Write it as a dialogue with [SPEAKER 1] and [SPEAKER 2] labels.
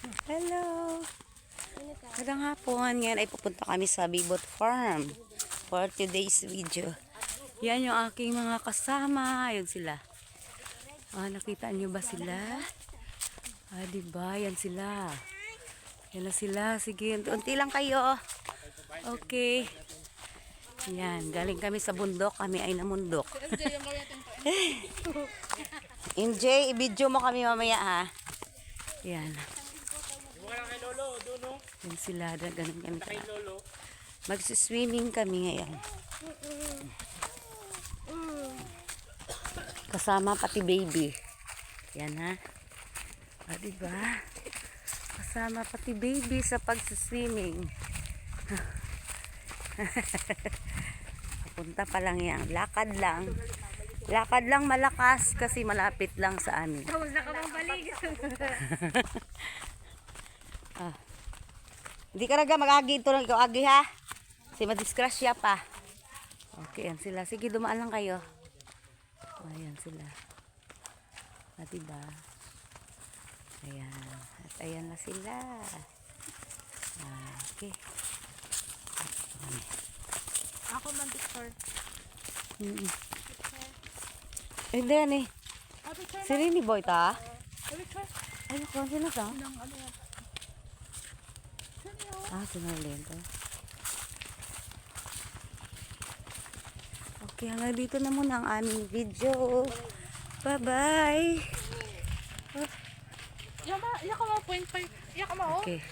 [SPEAKER 1] Hello. Magandang hapon. Ngayon ay pupunta kami sa Bibot Farm for today's video. Yan yung aking mga kasama. Ayun sila. Nakita niyo ba sila? Diba? Yan sila. Yan na sila. Sige, unti lang kayo. Okay. Yan, galing kami sa bundok. Kami ay namundok. MJ, i-video mo kami mamaya ha. Yan. Yan sila, ganun kami. Magsiswimming kami ngayon. Kasama pati baby. Yan ha. Diba? Kasama pati baby sa pagsiswimming. Punta pa lang yan. Lakad lang. Lakad lang malakas kasi malapit lang sa amin.
[SPEAKER 2] Tapos nakapambalik.
[SPEAKER 1] Hindi ka naga mag-agi ito lang ikaw agi ha. Kasi madiskrasya pa. Okay, yan sila. Sige, dumaan lang kayo. Ayan sila. Diba? Ayan. At ayan na sila. Okay.
[SPEAKER 2] Ako man picture.
[SPEAKER 1] Hindi yan eh. Si Rini Boy ta?
[SPEAKER 2] Picture.
[SPEAKER 1] Ay, kung sila ka?
[SPEAKER 2] Nang ano yan.
[SPEAKER 1] Sinulin to. Okay, hanggang dito na muna ang aming video. Bye-bye.
[SPEAKER 2] Iya ka mo 0.5. Iya ka mo.
[SPEAKER 1] Okay.